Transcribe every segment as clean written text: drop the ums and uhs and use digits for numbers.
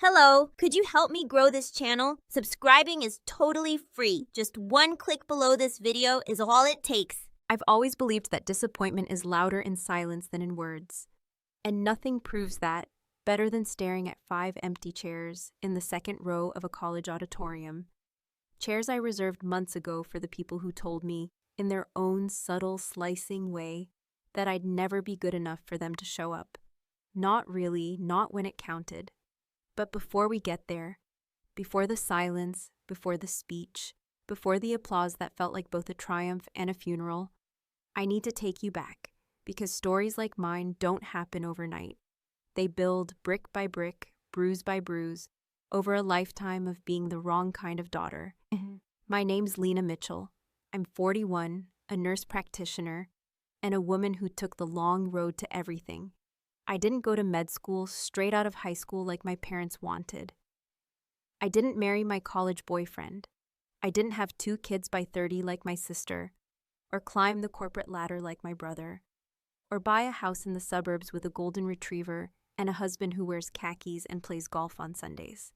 Hello, could you help me grow this channel? Subscribing is totally free. Just one click below this video is all it takes. I've always believed that disappointment is louder in silence than in words. And nothing proves that better than staring at 5 empty chairs in the second row of a college auditorium. Chairs I reserved months ago for the people who told me, in their own subtle, slicing way, that I'd never be good enough for them to show up. Not really, not when it counted. But before we get there, before the silence, before the speech, before the applause that felt like both a triumph and a funeral, I need to take you back, because stories like mine don't happen overnight. They build brick by brick, bruise by bruise, over a lifetime of being the wrong kind of daughter. My name's Lena Mitchell. I'm 41, a nurse practitioner, and a woman who took the long road to everything. I didn't go to med school straight out of high school like my parents wanted. I didn't marry my college boyfriend. I didn't have 2 kids by 30 like my sister, or climb the corporate ladder like my brother, or buy a house in the suburbs with a golden retriever and a husband who wears khakis and plays golf on Sundays.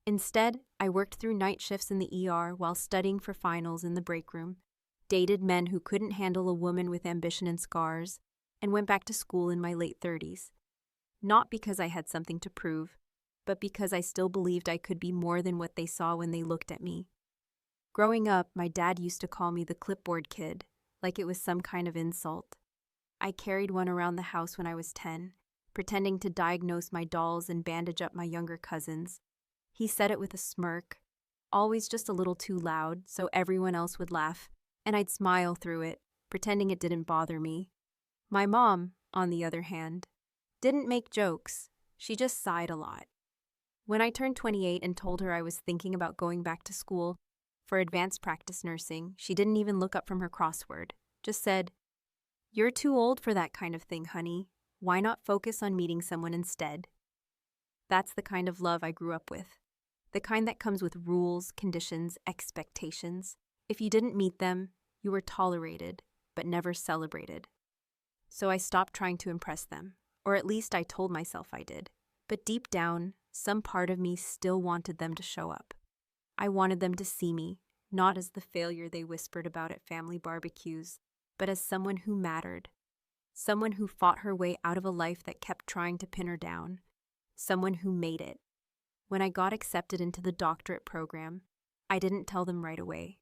Instead, I worked through night shifts in the ER while studying for finals in the break room, dated men who couldn't handle a woman with ambition and scars, and went back to school in my late 30s. Not because I had something to prove, but because I still believed I could be more than what they saw when they looked at me. Growing up, my dad used to call me the clipboard kid, like it was some kind of insult. I carried one around the house when I was 10, pretending to diagnose my dolls and bandage up my younger cousins. He said it with a smirk, always just a little too loud, so everyone else would laugh, and I'd smile through it, pretending it didn't bother me. My mom, on the other hand, didn't make jokes. She just sighed a lot. When I turned 28 and told her I was thinking about going back to school for advanced practice nursing, she didn't even look up from her crossword, just said, "You're too old for that kind of thing, honey. Why not focus on meeting someone instead?" That's the kind of love I grew up with. The kind that comes with rules, conditions, expectations. If you didn't meet them, you were tolerated, but never celebrated. So I stopped trying to impress them, or at least I told myself I did. But deep down, some part of me still wanted them to show up. I wanted them to see me, not as the failure they whispered about at family barbecues, but as someone who mattered. Someone who fought her way out of a life that kept trying to pin her down. Someone who made it. When I got accepted into the doctorate program, I didn't tell them right away.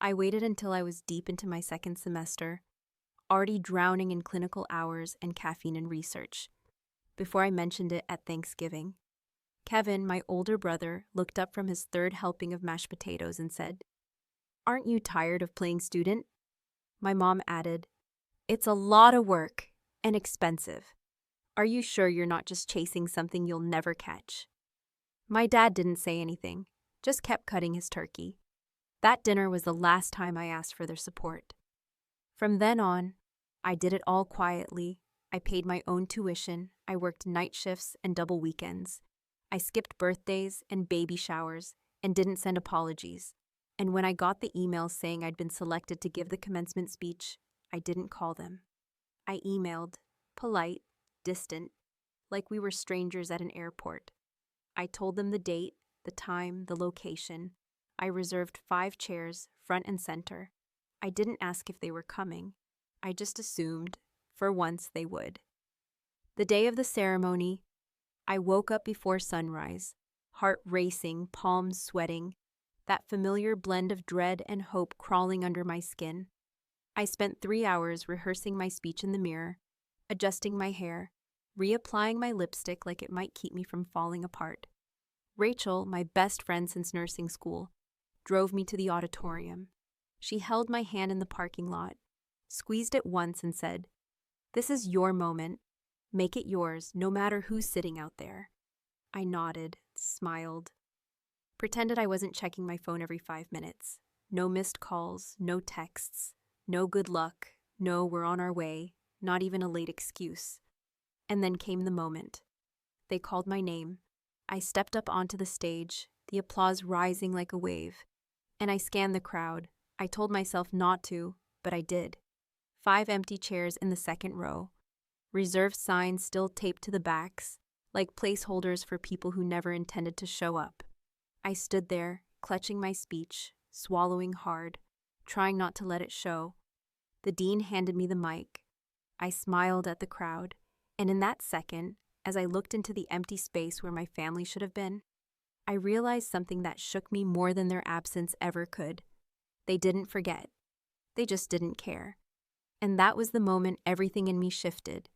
I waited until I was deep into my 2nd semester, already drowning in clinical hours and caffeine and research, before I mentioned it at Thanksgiving. Kevin, my older brother, looked up from his 3rd helping of mashed potatoes and said, "Aren't you tired of playing student?" My mom added, "It's a lot of work and expensive. Are you sure you're not just chasing something you'll never catch?" My dad didn't say anything, just kept cutting his turkey. That dinner was the last time I asked for their support. From then on, I did it all quietly. I paid my own tuition, I worked night shifts and double weekends. I skipped birthdays and baby showers and didn't send apologies. And when I got the emails saying I'd been selected to give the commencement speech, I didn't call them. I emailed, polite, distant, like we were strangers at an airport. I told them the date, the time, the location. I reserved 5 chairs, front and center. I didn't ask if they were coming. I just assumed, for once, they would. The day of the ceremony, I woke up before sunrise, heart racing, palms sweating, that familiar blend of dread and hope crawling under my skin. I spent 3 hours rehearsing my speech in the mirror, adjusting my hair, reapplying my lipstick like it might keep me from falling apart. Rachel, my best friend since nursing school, drove me to the auditorium. She held my hand in the parking lot, squeezed it once and said, "This is your moment. Make it yours, no matter who's sitting out there." I nodded, smiled, pretended I wasn't checking my phone every 5 minutes. No missed calls, no texts, no good luck, no we're on our way, not even a late excuse. And then came the moment. They called my name. I stepped up onto the stage, the applause rising like a wave, and I scanned the crowd. I told myself not to, but I did. 5 empty chairs in the second row. Reserved signs still taped to the backs. like placeholders for people who never intended to show up. I stood there, clutching my speech, swallowing hard, trying not to let it show. The dean handed me the mic. I smiled at the crowd, and in that second, as I looked into the empty space where my family should have been, I realized something that shook me more than their absence ever could. They didn't forget. They just didn't care. And that was the moment everything in me shifted.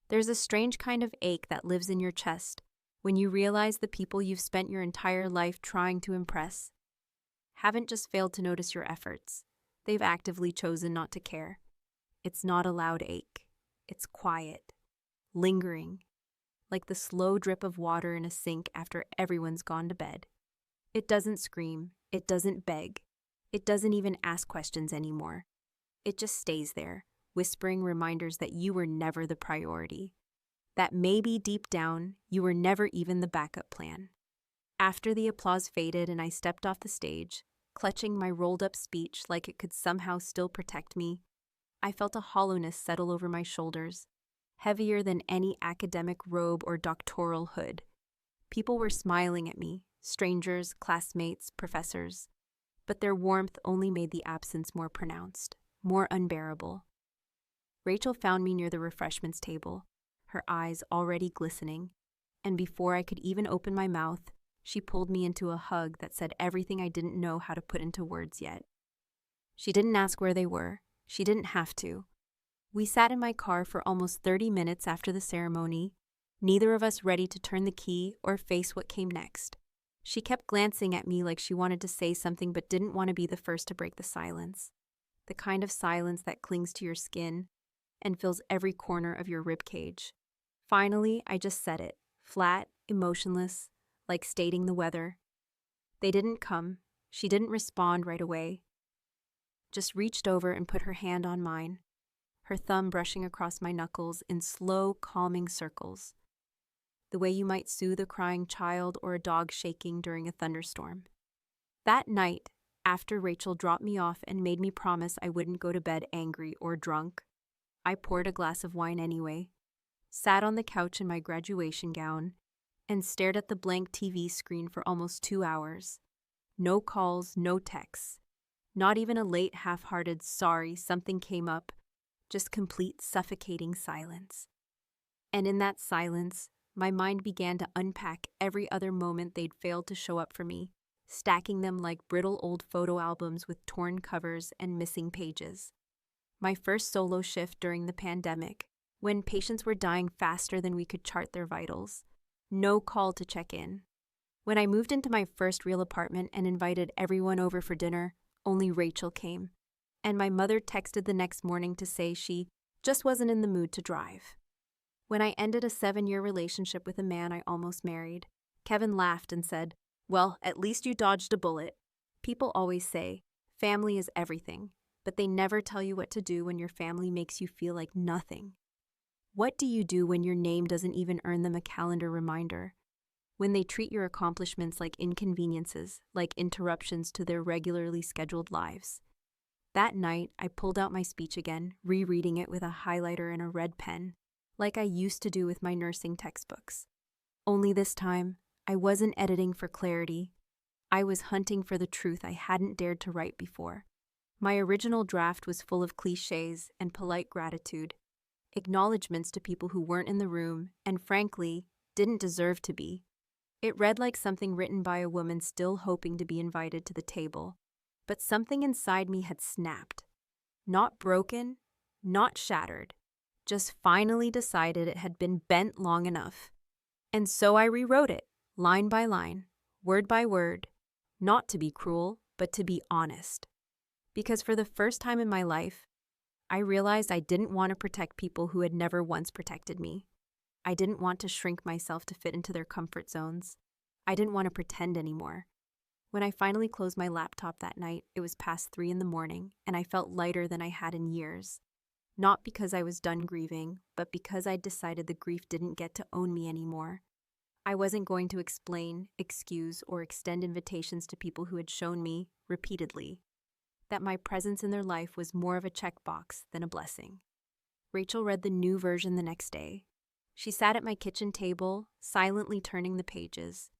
There's a strange kind of ache that lives in your chest when you realize the people you've spent your entire life trying to impress haven't just failed to notice your efforts. They've actively chosen not to care. It's not a loud ache. It's quiet, lingering, like the slow drip of water in a sink after everyone's gone to bed. It doesn't scream. It doesn't beg. It doesn't even ask questions anymore. It just stays there, whispering reminders that you were never the priority. That maybe deep down, you were never even the backup plan. After the applause faded and I stepped off the stage, clutching my rolled-up speech like it could somehow still protect me, I felt a hollowness settle over my shoulders, heavier than any academic robe or doctoral hood. People were smiling at me, strangers, classmates, professors, but their warmth only made the absence more pronounced, more unbearable. Rachel found me near the refreshments table, her eyes already glistening, and before I could even open my mouth, she pulled me into a hug that said everything I didn't know how to put into words yet. She didn't ask where they were. She didn't have to. We sat in my car for almost 30 minutes after the ceremony, neither of us ready to turn the key or face what came next. She kept glancing at me like she wanted to say something but didn't want to be the first to break the silence. The kind of silence that clings to your skin and fills every corner of your ribcage. Finally, I just said it, flat, emotionless, like stating the weather. They didn't come. She didn't respond right away. Just reached over and put her hand on mine, her thumb brushing across my knuckles in slow, calming circles, the way you might soothe a crying child or a dog shaking during a thunderstorm. That night, after Rachel dropped me off and made me promise I wouldn't go to bed angry or drunk, I poured a glass of wine anyway, sat on the couch in my graduation gown, and stared at the blank TV screen for almost 2 hours. No calls, no texts. Not even a late, half-hearted sorry something came up, just complete suffocating silence. And in that silence, my mind began to unpack every other moment they'd failed to show up for me, stacking them like brittle old photo albums with torn covers and missing pages. My first solo shift during the pandemic, when patients were dying faster than we could chart their vitals. No call to check in. When I moved into my first real apartment and invited everyone over for dinner, only Rachel came, and my mother texted the next morning to say she just wasn't in the mood to drive. When I ended a 7-year relationship with a man I almost married, Kevin laughed and said, "Well, at least you dodged a bullet." People always say, family is everything, but they never tell you what to do when your family makes you feel like nothing. What do you do when your name doesn't even earn them a calendar reminder? When they treat your accomplishments like inconveniences, like interruptions to their regularly scheduled lives? That night, I pulled out my speech again, rereading it with a highlighter and a red pen, like I used to do with my nursing textbooks. Only this time, I wasn't editing for clarity. I was hunting for the truth I hadn't dared to write before. My original draft was full of cliches and polite gratitude, acknowledgments to people who weren't in the room and, frankly, didn't deserve to be. It read like something written by a woman still hoping to be invited to the table, but something inside me had snapped. Not broken, not shattered, just finally decided it had been bent long enough. And so I rewrote it, line by line, word by word, not to be cruel, but to be honest. Because for the first time in my life, I realized I didn't want to protect people who had never once protected me. I didn't want to shrink myself to fit into their comfort zones. I didn't want to pretend anymore. When I finally closed my laptop that night, it was past 3 a.m, and I felt lighter than I had in years. Not because I was done grieving, but because I'd decided the grief didn't get to own me anymore. I wasn't going to explain, excuse, or extend invitations to people who had shown me, repeatedly, that my presence in their life was more of a checkbox than a blessing. Rachel read the new version the next day. She sat at my kitchen table, silently turning the pages,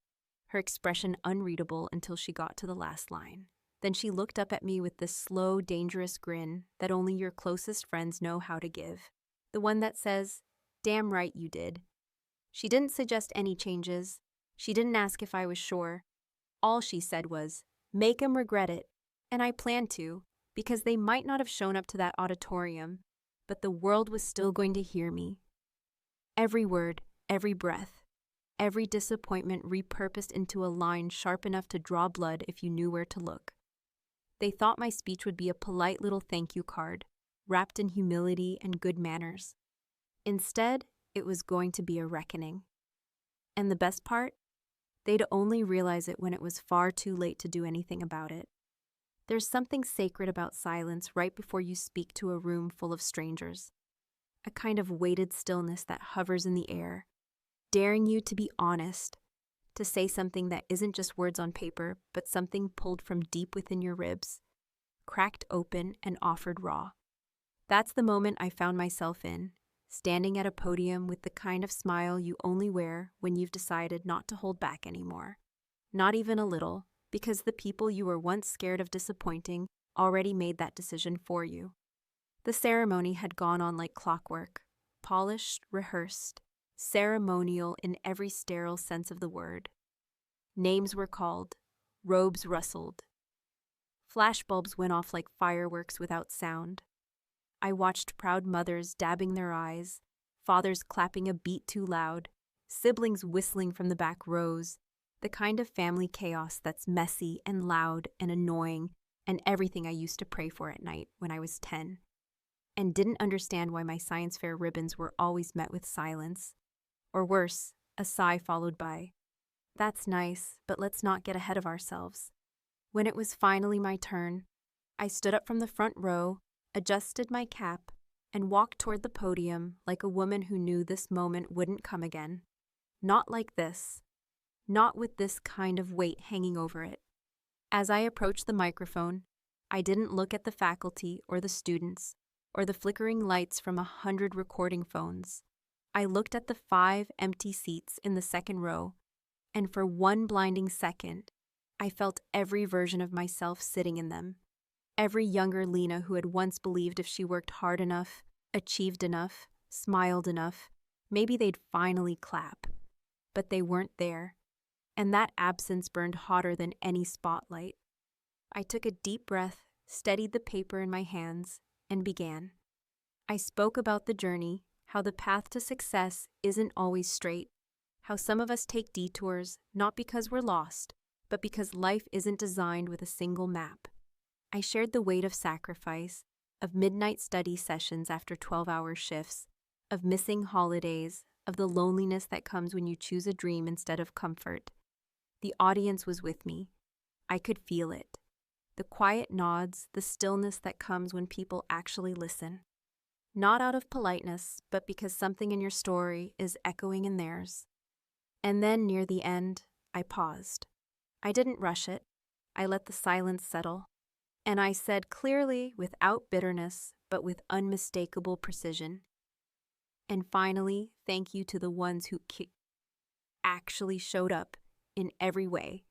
her expression unreadable until she got to the last line. Then she looked up at me with this slow, dangerous grin that only your closest friends know how to give. The one that says, "Damn right you did." She didn't suggest any changes. She didn't ask if I was sure. All she said was, "Make 'em regret it." And I planned to, because they might not have shown up to that auditorium, but the world was still going to hear me. Every word, every breath, every disappointment repurposed into a line sharp enough to draw blood if you knew where to look. They thought my speech would be a polite little thank you card, wrapped in humility and good manners. Instead, it was going to be a reckoning. And the best part? They'd only realize it when it was far too late to do anything about it. There's something sacred about silence right before you speak to a room full of strangers. A kind of weighted stillness that hovers in the air, daring you to be honest, to say something that isn't just words on paper, but something pulled from deep within your ribs, cracked open and offered raw. That's the moment I found myself in, standing at a podium with the kind of smile you only wear when you've decided not to hold back anymore. Not even a little, because the people you were once scared of disappointing already made that decision for you. The ceremony had gone on like clockwork, polished, rehearsed, ceremonial in every sterile sense of the word. Names were called, robes rustled. Flashbulbs went off like fireworks without sound. I watched proud mothers dabbing their eyes, fathers clapping a beat too loud, siblings whistling from the back rows, the kind of family chaos that's messy and loud and annoying and everything I used to pray for at night when I was 10, and didn't understand why my science fair ribbons were always met with silence. Or worse, a sigh followed by, "That's nice, but let's not get ahead of ourselves." When it was finally my turn, I stood up from the front row, adjusted my cap, and walked toward the podium like a woman who knew this moment wouldn't come again. Not like this. Not with this kind of weight hanging over it. As I approached the microphone, I didn't look at the faculty or the students or the flickering lights from 100 recording phones. I looked at the 5 empty seats in the second row, and for one blinding second, I felt every version of myself sitting in them. Every younger Lena who had once believed if she worked hard enough, achieved enough, smiled enough, maybe they'd finally clap. But they weren't there, and that absence burned hotter than any spotlight. I took a deep breath, steadied the paper in my hands, and began. I spoke about the journey, how the path to success isn't always straight, how some of us take detours not because we're lost, but because life isn't designed with a single map. I shared the weight of sacrifice, of midnight study sessions after 12-hour shifts, of missing holidays, of the loneliness that comes when you choose a dream instead of comfort. The audience was with me. I could feel it. The quiet nods, the stillness that comes when people actually listen. Not out of politeness, but because something in your story is echoing in theirs. And then, near the end, I paused. I didn't rush it. I let the silence settle. And I said clearly, without bitterness, but with unmistakable precision. And finally, thank you to the ones who actually showed up in every way.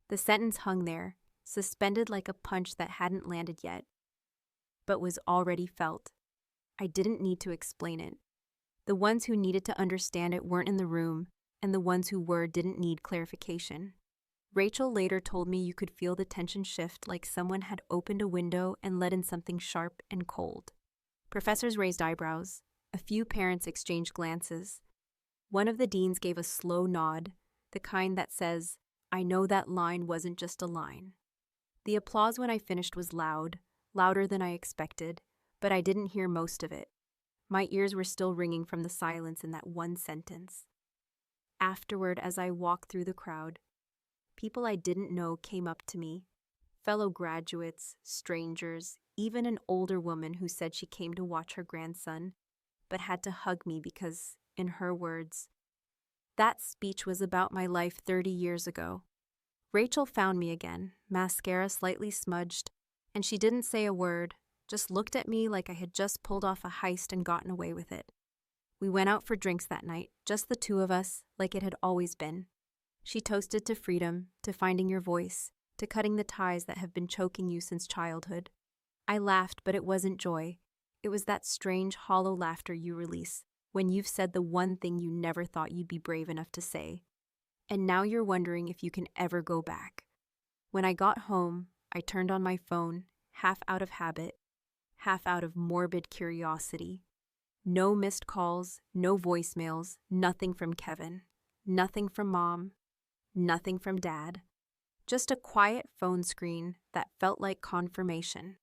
The sentence hung there, suspended like a punch that hadn't landed yet, but was already felt. I didn't need to explain it. The ones who needed to understand it weren't in the room, and the ones who were didn't need clarification. Rachel later told me you could feel the tension shift like someone had opened a window and let in something sharp and cold. Professors raised eyebrows. A few parents exchanged glances. One of the deans gave a slow nod, the kind that says, "I know that line wasn't just a line." The applause when I finished was loud, louder than I expected, but I didn't hear most of it. My ears were still ringing from the silence in that one sentence. Afterward, as I walked through the crowd, people I didn't know came up to me, fellow graduates, strangers, even an older woman who said she came to watch her grandson, but had to hug me because, in her words, that speech was about my life 30 years ago. Rachel found me again, mascara slightly smudged, and she didn't say a word, just looked at me like I had just pulled off a heist and gotten away with it. We went out for drinks that night, just the two of us, like it had always been. She toasted to freedom, to finding your voice, to cutting the ties that have been choking you since childhood. I laughed, but it wasn't joy. It was that strange, hollow laughter you release when you've said the one thing you never thought you'd be brave enough to say. And now you're wondering if you can ever go back. When I got home, I turned on my phone, half out of habit, half out of morbid curiosity. No missed calls, no voicemails, nothing from Kevin, nothing from Mom, nothing from Dad. Just a quiet phone screen that felt like confirmation.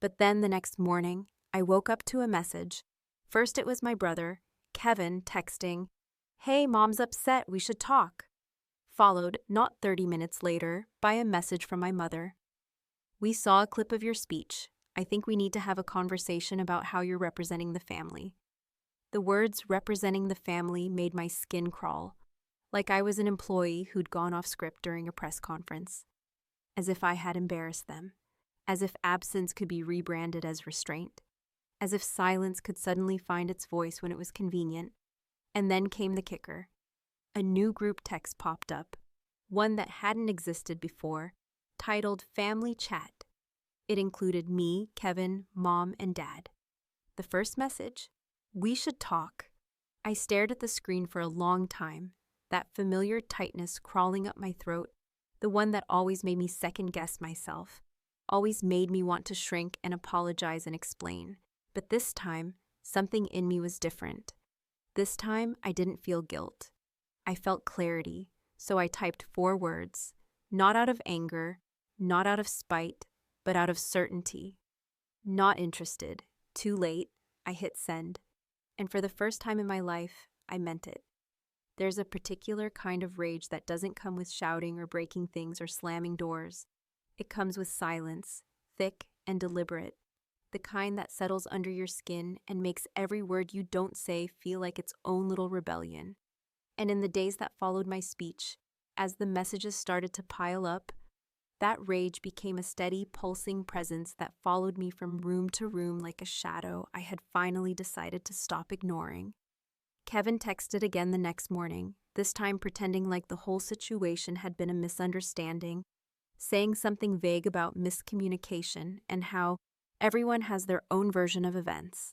But then the next morning, I woke up to a message. First it was my brother, Kevin, texting, "Hey, Mom's upset, we should talk." Followed, not 30 minutes later, by a message from my mother. "We saw a clip of your speech. I think we need to have a conversation about how you're representing the family." The words "representing the family" made my skin crawl, like I was an employee who'd gone off script during a press conference. As if I had embarrassed them. As if absence could be rebranded as restraint. As if silence could suddenly find its voice when it was convenient. And then came the kicker. A new group text popped up, one that hadn't existed before, titled Family Chat. It included me, Kevin, Mom, and Dad. The first message, "We should talk." I stared at the screen for a long time, that familiar tightness crawling up my throat, the one that always made me second-guess myself, always made me want to shrink and apologize and explain. But this time, something in me was different. This time, I didn't feel guilt. I felt clarity, so I typed 4 words, not out of anger, not out of spite, but out of certainty. Not interested. Too late. I hit send. And for the first time in my life, I meant it. There's a particular kind of rage that doesn't come with shouting or breaking things or slamming doors. It comes with silence, thick and deliberate, the kind that settles under your skin and makes every word you don't say feel like its own little rebellion. And in the days that followed my speech, as the messages started to pile up, that rage became a steady, pulsing presence that followed me from room to room like a shadow I had finally decided to stop ignoring. Kevin texted again the next morning, this time pretending like the whole situation had been a misunderstanding, saying something vague about miscommunication and how everyone has their own version of events.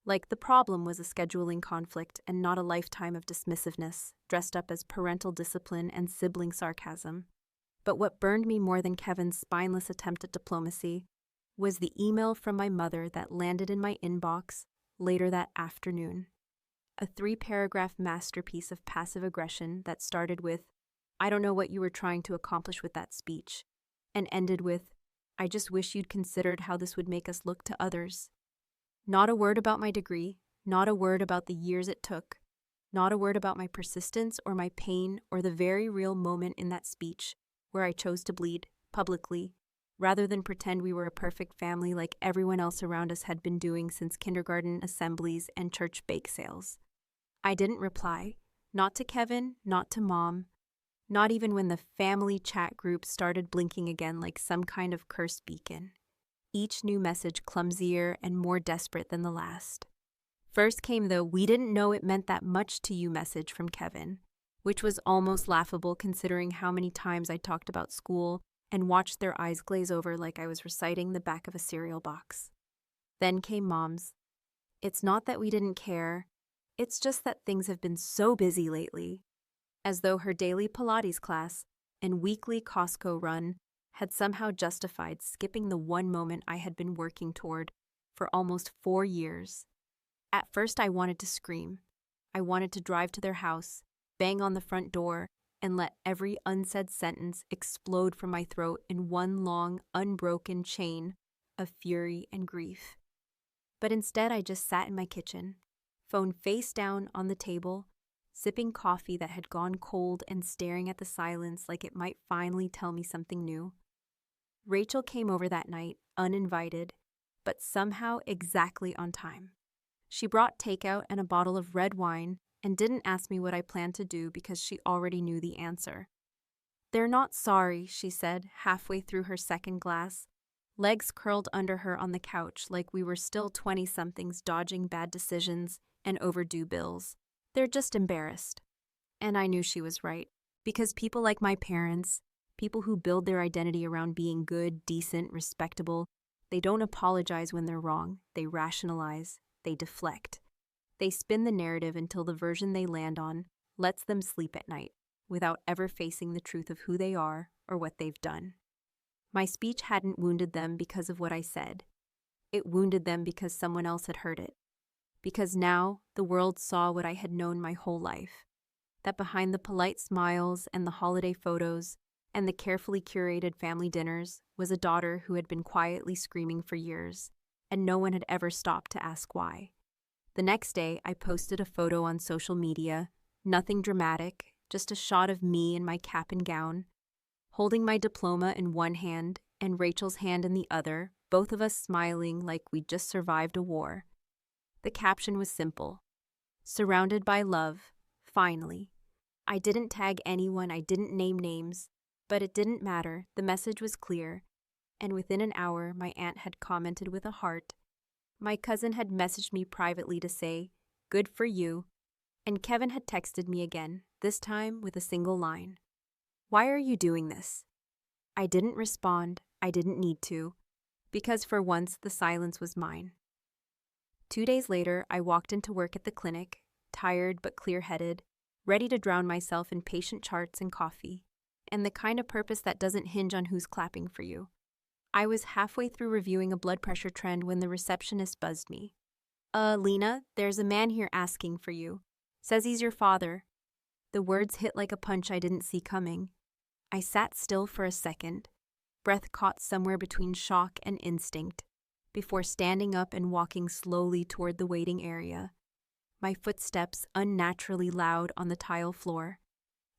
Like the problem was a scheduling conflict and not a lifetime of dismissiveness, dressed up as parental discipline and sibling sarcasm. But what burned me more than Kevin's spineless attempt at diplomacy was the email from my mother that landed in my inbox later that afternoon. A 3-paragraph masterpiece of passive aggression that started with, "I don't know what you were trying to accomplish with that speech," and ended with, "I just wish you'd considered how this would make us look to others." Not a word about my degree, not a word about the years it took, not a word about my persistence or my pain or the very real moment in that speech where I chose to bleed, publicly, rather than pretend we were a perfect family like everyone else around us had been doing since kindergarten assemblies and church bake sales. I didn't reply, not to Kevin, not to Mom, not even when the family chat group started blinking again like some kind of cursed beacon. Each new message clumsier and more desperate than the last. First came the "we didn't know it meant that much to you" message from Kevin, which was almost laughable considering how many times I talked about school and watched their eyes glaze over like I was reciting the back of a cereal box. Then came Mom's. "It's not that we didn't care, it's just that things have been so busy lately." As though her daily Pilates class and weekly Costco run had somehow justified skipping the one moment I had been working toward for almost 4 years. At first I wanted to scream. I wanted to drive to their house, bang on the front door, and let every unsaid sentence explode from my throat in one long, unbroken chain of fury and grief. But instead I just sat in my kitchen, phone face down on the table, sipping coffee that had gone cold and staring at the silence like it might finally tell me something new. Rachel came over that night, uninvited, but somehow exactly on time. She brought takeout and a bottle of red wine and didn't ask me what I planned to do because she already knew the answer. "They're not sorry," she said, halfway through her second glass, legs curled under her on the couch like we were still 20-somethings dodging bad decisions and overdue bills. They're just embarrassed. And I knew she was right, because people like my parents, people who build their identity around being good, decent, respectable, they don't apologize when they're wrong. They rationalize. They deflect. They spin the narrative until the version they land on lets them sleep at night without ever facing the truth of who they are or what they've done. My speech hadn't wounded them because of what I said. It wounded them because someone else had heard it. Because now the world saw what I had known my whole life. That behind the polite smiles and the holiday photos and the carefully curated family dinners was a daughter who had been quietly screaming for years, and no one had ever stopped to ask why. The next day, I posted a photo on social media, nothing dramatic, just a shot of me in my cap and gown, holding my diploma in one hand and Rachel's hand in the other, both of us smiling like we'd just survived a war. The caption was simple: "Surrounded by love, finally." I didn't tag anyone, I didn't name names, but it didn't matter, the message was clear, and within an hour my aunt had commented with a heart. My cousin had messaged me privately to say, "Good for you," and Kevin had texted me again, this time with a single line: "Why are you doing this?" I didn't respond, I didn't need to, because for once the silence was mine. 2 days later, I walked into work at the clinic, tired but clear-headed, ready to drown myself in patient charts and coffee, and the kind of purpose that doesn't hinge on who's clapping for you. I was halfway through reviewing a blood pressure trend when the receptionist buzzed me. Lena, there's a man here asking for you. Says he's your father." The words hit like a punch I didn't see coming. I sat still for a second, breath caught somewhere between shock and instinct, before standing up and walking slowly toward the waiting area, my footsteps unnaturally loud on the tile floor.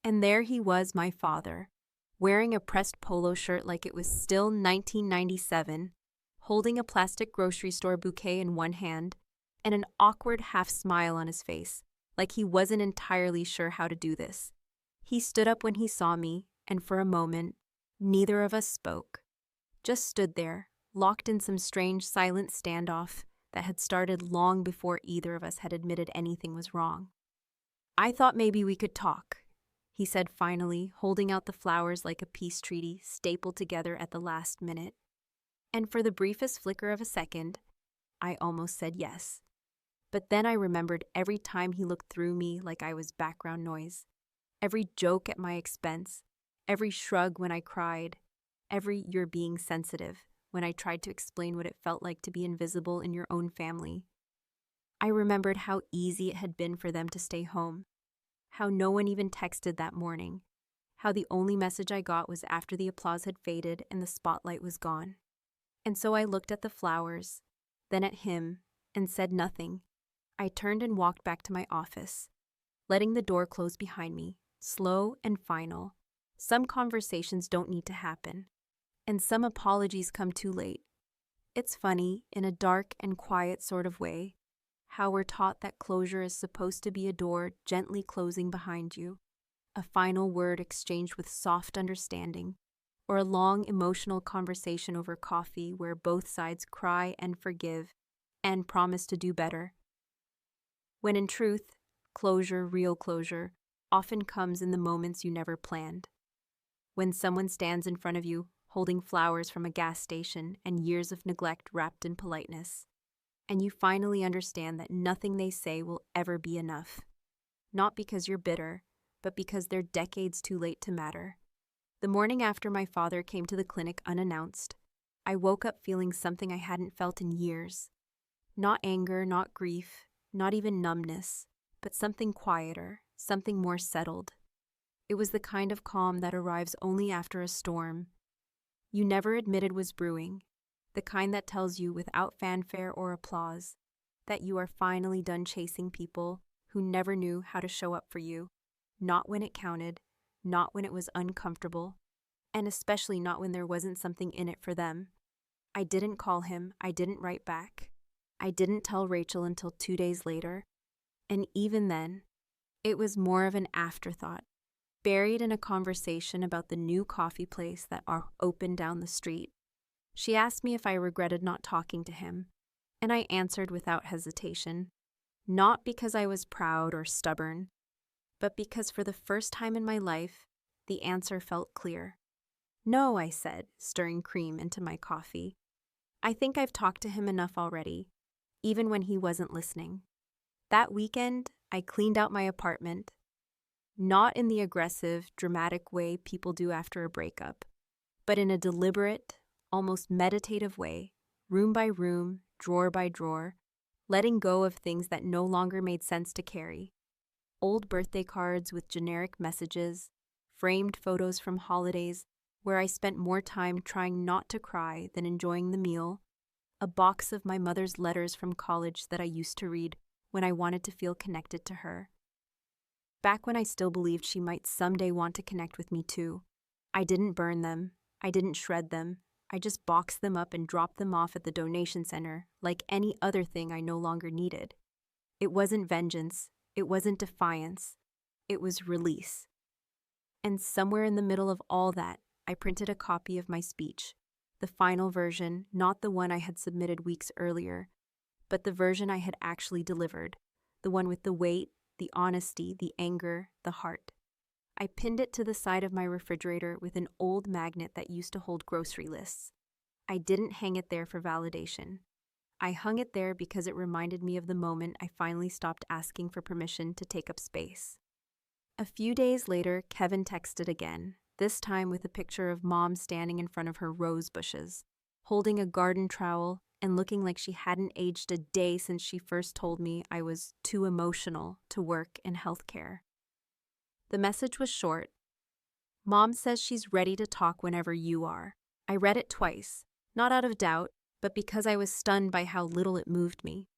And there he was, my father, wearing a pressed polo shirt like it was still 1997, holding a plastic grocery store bouquet in one hand, and an awkward half smile on his face, like he wasn't entirely sure how to do this. He stood up when he saw me, and for a moment, neither of us spoke. Just stood there, locked in some strange silent standoff that had started long before either of us had admitted anything was wrong. "I thought maybe we could talk," he said finally, holding out the flowers like a peace treaty stapled together at the last minute. And for the briefest flicker of a second, I almost said yes. But then I remembered every time he looked through me like I was background noise, every joke at my expense, every shrug when I cried, every "you're being sensitive" when I tried to explain what it felt like to be invisible in your own family. I remembered how easy it had been for them to stay home, how no one even texted that morning, how the only message I got was after the applause had faded and the spotlight was gone. And so I looked at the flowers, then at him, and said nothing. I turned and walked back to my office, letting the door close behind me, slow and final. Some conversations don't need to happen, and some apologies come too late. It's funny, in a dark and quiet sort of way, how we're taught that closure is supposed to be a door gently closing behind you, a final word exchanged with soft understanding, or a long emotional conversation over coffee where both sides cry and forgive and promise to do better. When in truth, closure, real closure, often comes in the moments you never planned. When someone stands in front of you, holding flowers from a gas station and years of neglect wrapped in politeness, and you finally understand that nothing they say will ever be enough. Not because you're bitter, but because they're decades too late to matter. The morning after my father came to the clinic unannounced, I woke up feeling something I hadn't felt in years. Not anger, not grief, not even numbness, but something quieter, something more settled. It was the kind of calm that arrives only after a storm. You never admitted was brewing, the kind that tells you without fanfare or applause that you are finally done chasing people who never knew how to show up for you, not when it counted, not when it was uncomfortable, and especially not when there wasn't something in it for them. I didn't call him, I didn't write back. I didn't tell Rachel until 2 days later, and even then, it was more of an afterthought, buried in a conversation about the new coffee place that opened down the street. She asked me if I regretted not talking to him, and I answered without hesitation, Not because I was proud or stubborn, but because for the first time in my life, the answer felt clear. No, I said, stirring cream into my coffee. I think I've talked to him enough already, even when he wasn't listening. That weekend, I cleaned out my apartment, not in the aggressive, dramatic way people do after a breakup, but in a deliberate, almost meditative way, room by room, drawer by drawer, letting go of things that no longer made sense to carry. Old birthday cards with generic messages, framed photos from holidays where I spent more time trying not to cry than enjoying the meal, a box of my mother's letters from college that I used to read when I wanted to feel connected to her. Back when I still believed she might someday want to connect with me too. I didn't burn them, I didn't shred them, I just boxed them up and dropped them off at the donation center like any other thing I no longer needed. It wasn't vengeance, it wasn't defiance, it was release. And somewhere in the middle of all that, I printed a copy of my speech, the final version, not the one I had submitted weeks earlier, but the version I had actually delivered, the one with the weight, the honesty, the anger, the heart. I pinned it to the side of my refrigerator with an old magnet that used to hold grocery lists. I didn't hang it there for validation. I hung it there because it reminded me of the moment I finally stopped asking for permission to take up space. A few days later, Kevin texted again, this time with a picture of Mom standing in front of her rose bushes, holding a garden trowel and looking like she hadn't aged a day since she first told me I was too emotional to work in healthcare. The message was short. Mom says she's ready to talk whenever you are. I read it twice, not out of doubt, but because I was stunned by how little it moved me.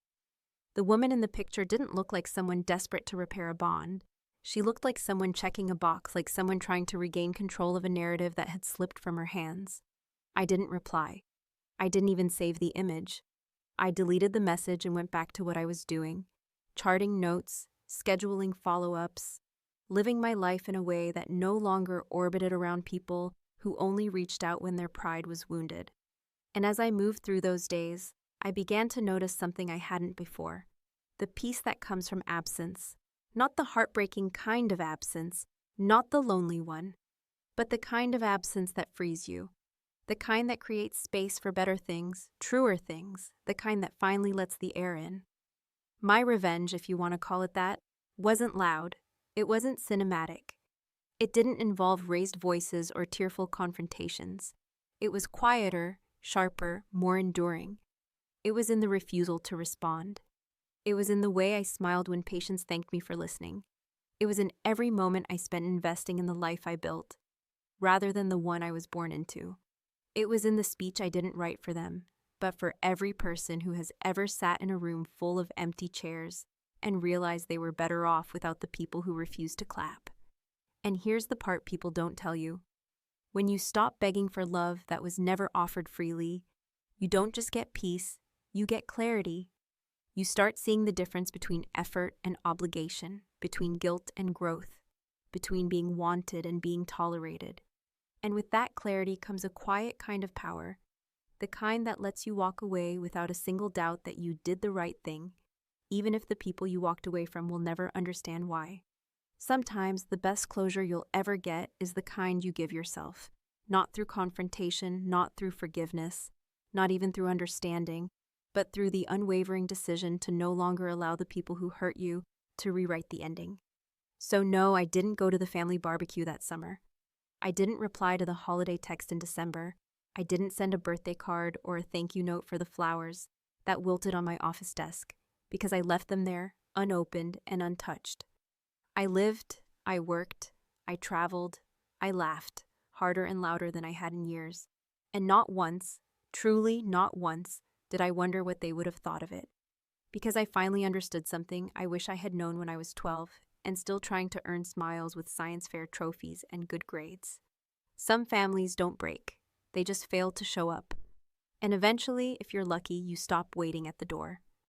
The woman in the picture didn't look like someone desperate to repair a bond. She looked like someone checking a box, like someone trying to regain control of a narrative that had slipped from her hands. I didn't reply. I didn't even save the image. I deleted the message and went back to what I was doing, charting notes, scheduling follow-ups, living my life in a way that no longer orbited around people who only reached out when their pride was wounded. And as I moved through those days, I began to notice something I hadn't before, the peace that comes from absence, not the heartbreaking kind of absence, not the lonely one, but the kind of absence that frees you, the kind that creates space for better things, truer things, the kind that finally lets the air in. My revenge, if you want to call it that, wasn't loud. It wasn't cinematic. It didn't involve raised voices or tearful confrontations. It was quieter, sharper, more enduring. It was in the refusal to respond. It was in the way I smiled when patients thanked me for listening. It was in every moment I spent investing in the life I built, rather than the one I was born into. It was in the speech I didn't write for them, but for every person who has ever sat in a room full of empty chairs and realized they were better off without the people who refused to clap. And here's the part people don't tell you. When you stop begging for love that was never offered freely, you don't just get peace, you get clarity. You start seeing the difference between effort and obligation, between guilt and growth, between being wanted and being tolerated. And with that clarity comes a quiet kind of power, the kind that lets you walk away without a single doubt that you did the right thing, even if the people you walked away from will never understand why. Sometimes the best closure you'll ever get is the kind you give yourself, not through confrontation, not through forgiveness, not even through understanding, but through the unwavering decision to no longer allow the people who hurt you to rewrite the ending. So no, I didn't go to the family barbecue that summer. I didn't reply to the holiday text in December. I didn't send a birthday card or a thank you note for the flowers that wilted on my office desk, because I left them there, unopened and untouched. I lived, I worked, I traveled, I laughed, harder and louder than I had in years. And not once, truly not once, did I wonder what they would have thought of it. Because I finally understood something I wish I had known when I was 12 and still trying to earn smiles with science fair trophies and good grades. Some families don't break, they just fail to show up. And eventually, if you're lucky, you stop waiting at the door.